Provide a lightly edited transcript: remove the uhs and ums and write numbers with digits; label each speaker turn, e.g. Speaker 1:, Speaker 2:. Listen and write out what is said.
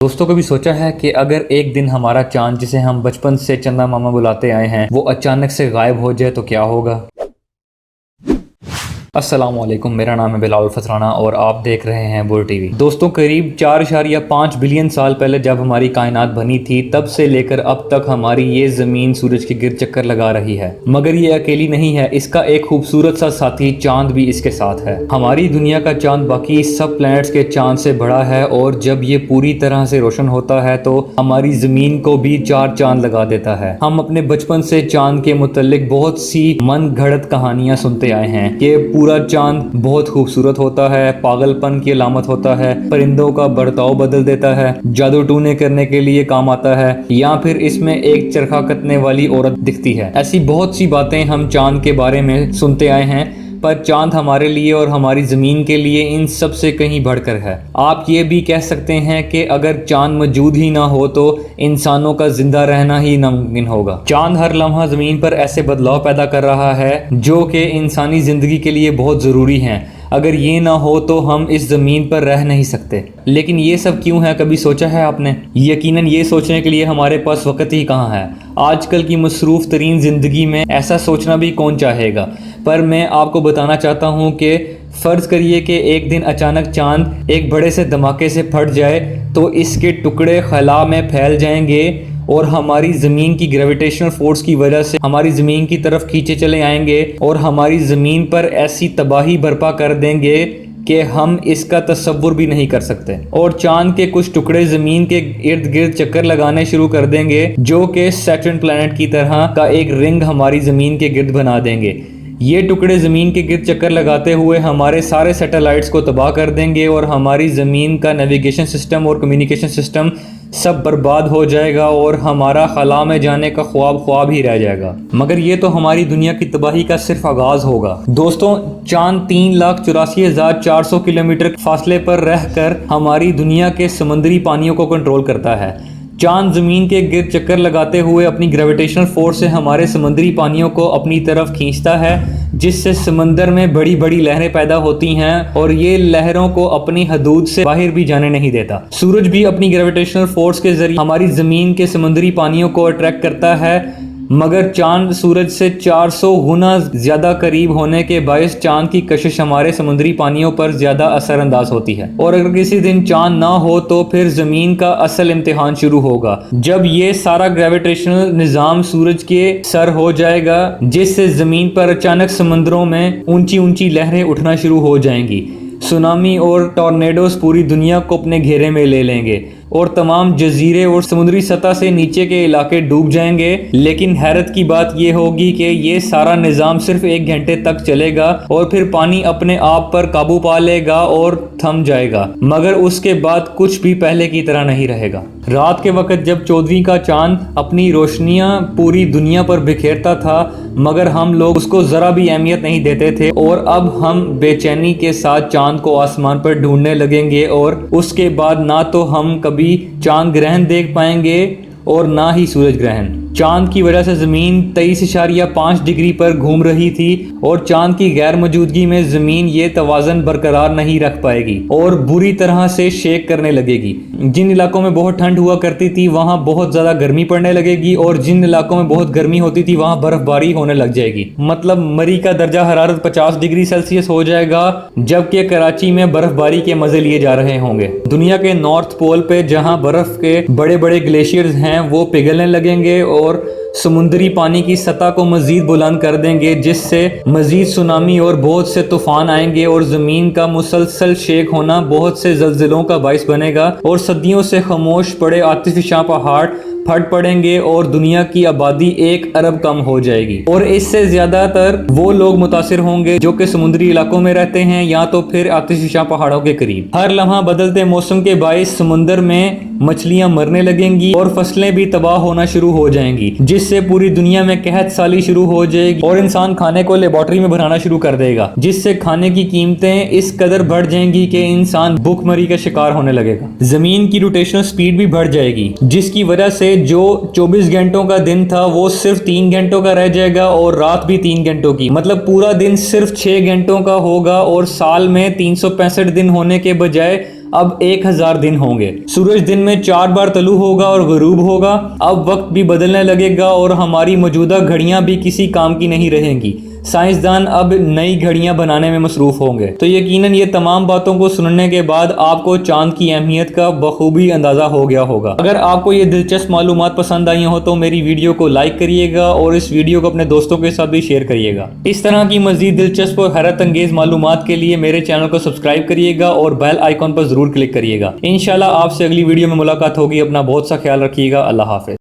Speaker 1: دوستوں کبھی سوچا ہے کہ اگر ایک دن ہمارا چاند جسے ہم بچپن سے چندا ماما بلاتے آئے ہیں وہ اچانک سے غائب ہو جائے تو کیا ہوگا؟ السلام علیکم، میرا نام ہے بلاول فسرانہ اور آپ دیکھ رہے ہیں بول ٹی وی۔ دوستوں قریب 4.5 بلین سال پہلے جب ہماری کائنات بنی تھی تب سے لے کر اب تک ہماری یہ زمین سورج کے گرد چکر لگا رہی ہے، مگر یہ اکیلی نہیں ہے، اس کا ایک خوبصورت سا ساتھی چاند بھی اس کے ساتھ ہے۔ ہماری دنیا کا چاند باقی سب پلینٹس کے چاند سے بڑا ہے اور جب یہ پوری طرح سے روشن ہوتا ہے تو ہماری زمین کو بھی 4 چاند لگا دیتا ہے۔ ہم اپنے بچپن سے چاند کے متعلق بہت سی من گھڑت کہانیاں سنتے آئے ہیں کہ پورا چاند بہت خوبصورت ہوتا ہے، پاگل پن کی علامت ہوتا ہے، پرندوں کا برتاؤ بدل دیتا ہے، جادو ٹونے کرنے کے لیے کام آتا ہے، یا پھر اس میں ایک چرخہ کتنے والی عورت دکھتی ہے۔ ایسی بہت سی باتیں ہم چاند کے بارے میں سنتے آئے ہیں، پر چاند ہمارے لیے اور ہماری زمین کے لیے ان سب سے کہیں بڑھ کر ہے۔ آپ یہ بھی کہہ سکتے ہیں کہ اگر چاند موجود ہی نہ ہو تو انسانوں کا زندہ رہنا ہی ناممکن ہوگا۔ چاند ہر لمحہ زمین پر ایسے بدلاؤ پیدا کر رہا ہے جو کہ انسانی زندگی کے لیے بہت ضروری ہیں۔ اگر یہ نہ ہو تو ہم اس زمین پر رہ نہیں سکتے۔ لیکن یہ سب کیوں ہے، کبھی سوچا ہے آپ نے؟ یقیناً یہ سوچنے کے لیے ہمارے پاس وقت ہی کہاں ہے۔ آج کل کی مصروف ترین زندگی میں ایسا سوچنا بھی کون چاہے گا، پر میں آپ کو بتانا چاہتا ہوں کہ فرض کریے کہ ایک دن اچانک چاند ایک بڑے سے دھماکے سے پھٹ جائے تو اس کے ٹکڑے خلا میں پھیل جائیں گے اور ہماری زمین کی گریویٹیشنل فورس کی وجہ سے ہماری زمین کی طرف کھینچے چلے آئیں گے اور ہماری زمین پر ایسی تباہی برپا کر دیں گے کہ ہم اس کا تصور بھی نہیں کر سکتے، اور چاند کے کچھ ٹکڑے زمین کے ارد گرد چکر لگانے شروع کر دیں گے جو کہ سیٹرن پلانٹ کی طرح کا ایک رنگ ہماری زمین کے گرد بنا دیں گے۔ یہ ٹکڑے زمین کے گرد چکر لگاتے ہوئے ہمارے سارے سیٹلائٹس کو تباہ کر دیں گے اور ہماری زمین کا نیویگیشن سسٹم اور کمیونیکیشن سسٹم سب برباد ہو جائے گا اور ہمارا خلا میں جانے کا خواب ہی رہ جائے گا۔ مگر یہ تو ہماری دنیا کی تباہی کا صرف آغاز ہوگا۔ دوستوں، چاند 3,84,400 کلومیٹر فاصلے پر رہ کر ہماری دنیا کے سمندری پانیوں کو کنٹرول کرتا ہے۔ چاند زمین کے گرد چکر لگاتے ہوئے اپنی گریویٹیشنل فورس سے ہمارے سمندری پانیوں کو اپنی طرف کھینچتا ہے، جس سے سمندر میں بڑی بڑی لہریں پیدا ہوتی ہیں اور یہ لہروں کو اپنی حدود سے باہر بھی جانے نہیں دیتا۔ سورج بھی اپنی گریویٹیشنل فورس کے ذریعے ہماری زمین کے سمندری پانیوں کو اٹریکٹ کرتا ہے، مگر چاند سورج سے 400 گنا زیادہ قریب ہونے کے باعث چاند کی کشش ہمارے سمندری پانیوں پر زیادہ اثر انداز ہوتی ہے، اور اگر کسی دن چاند نہ ہو تو پھر زمین کا اصل امتحان شروع ہوگا، جب یہ سارا گریویٹیشنل نظام سورج کے سر ہو جائے گا، جس سے زمین پر اچانک سمندروں میں اونچی اونچی لہریں اٹھنا شروع ہو جائیں گی، سونامی اور ٹورنیڈوز پوری دنیا کو اپنے گھیرے میں لے لیں گے اور تمام جزیرے اور سمندری سطح سے نیچے کے علاقے ڈوب جائیں گے۔ لیکن حیرت کی بات یہ ہوگی کہ یہ سارا نظام صرف 1 گھنٹے تک چلے گا اور پھر پانی اپنے آپ پر قابو پا لے گا اور تھم جائے گا، مگر اس کے بعد کچھ بھی پہلے کی طرح نہیں رہے گا۔ رات کے وقت جب 14ویں کا چاند اپنی روشنیاں پوری دنیا پر بکھیرتا تھا، مگر ہم لوگ اس کو ذرا بھی اہمیت نہیں دیتے تھے، اور اب ہم بے چینی کے ساتھ چاند کو آسمان پر ڈھونڈنے لگیں گے، اور اس کے بعد نہ تو ہم کبھی چاند گرہن دیکھ پائیں گے اور نہ ہی سورج گرہن۔ چاند کی وجہ سے زمین 23.5 ڈگری پر گھوم رہی تھی، اور چاند کی غیر موجودگی میں زمین یہ توازن برقرار نہیں رکھ پائے گی اور بری طرح سے شیک کرنے لگے گی۔ جن علاقوں میں بہت ٹھنڈ ہوا کرتی تھی وہاں بہت زیادہ گرمی پڑنے لگے گی، اور جن علاقوں میں بہت گرمی ہوتی تھی وہاں برف باری ہونے لگ جائے گی۔ مطلب مری کا درجہ حرارت 50 ڈگری سیلسیس ہو جائے گا، جبکہ کراچی میں برف باری کے مزے لیے جا رہے ہوں گے۔ دنیا کے نارتھ پول پہ جہاں برف کے بڑے بڑے گلیشیئرز ہیں وہ پگھلنے لگیں گے اور سمندری پانی کی سطح کو مزید بلند کر دیں گے، جس سے مزید سونامی اور بہت سے طوفان آئیں گے، اور زمین کا مسلسل شیک ہونا بہت سے زلزلوں کا باعث بنے گا، اور صدیوں سے خاموش پڑے آتش فشاں پہاڑ پھٹ پڑیں گے اور دنیا کی آبادی 1 ارب کم ہو جائے گی، اور اس سے زیادہ تر وہ لوگ متاثر ہوں گے جو کہ سمندری علاقوں میں رہتے ہیں یا تو پھر آتش فشاں پہاڑوں کے قریب۔ ہر لمحہ بدلتے موسم کے باعث سمندر میں مچھلیاں مرنے لگیں گی اور فصلیں بھی تباہ ہونا شروع ہو جائیں گی، جس سے پوری دنیا میں قحط سالی شروع ہو جائے گی اور انسان کھانے کو لیبارٹری میں بنانا شروع کر دے گا، جس سے کھانے کی قیمتیں اس قدر بڑھ جائیں گی کہ انسان بھوک مری کا شکار ہونے لگے گا۔ زمین کی روٹیشنل سپیڈ بھی بڑھ جائے گی، جس کی وجہ سے جو 24 گھنٹوں کا دن تھا وہ صرف 3 گھنٹوں کا رہ جائے گا، اور رات بھی 3 گھنٹوں کی، مطلب پورا دن صرف 6 گھنٹوں کا ہوگا، اور سال میں 365 دن ہونے کے بجائے اب 1000 دن ہوں گے۔ سورج دن میں 4 بار طلوع ہوگا اور غروب ہوگا۔ اب وقت بھی بدلنے لگے گا اور ہماری موجودہ گھڑیاں بھی کسی کام کی نہیں رہیں گی۔ سائنسدان اب نئی گھڑیاں بنانے میں مصروف ہوں گے۔ تو یقیناً یہ تمام باتوں کو سننے کے بعد آپ کو چاند کی اہمیت کا بخوبی اندازہ ہو گیا ہوگا۔ اگر آپ کو یہ دلچسپ معلومات پسند آئی ہوں تو میری ویڈیو کو لائک کریے گا اور اس ویڈیو کو اپنے دوستوں کے ساتھ بھی شیئر کریے گا۔ اس طرح کی مزید دلچسپ اور حیرت انگیز معلومات کے لیے میرے چینل کو سبسکرائب کریے گا اور بیل آئیکن پر ضرور کلک کریے گا۔ انشاءاللہ آپ سے اگلی ویڈیو میں ملاقات ہوگی۔ اپنا بہت سا خیال رکھیے گا۔ اللہ حافظ۔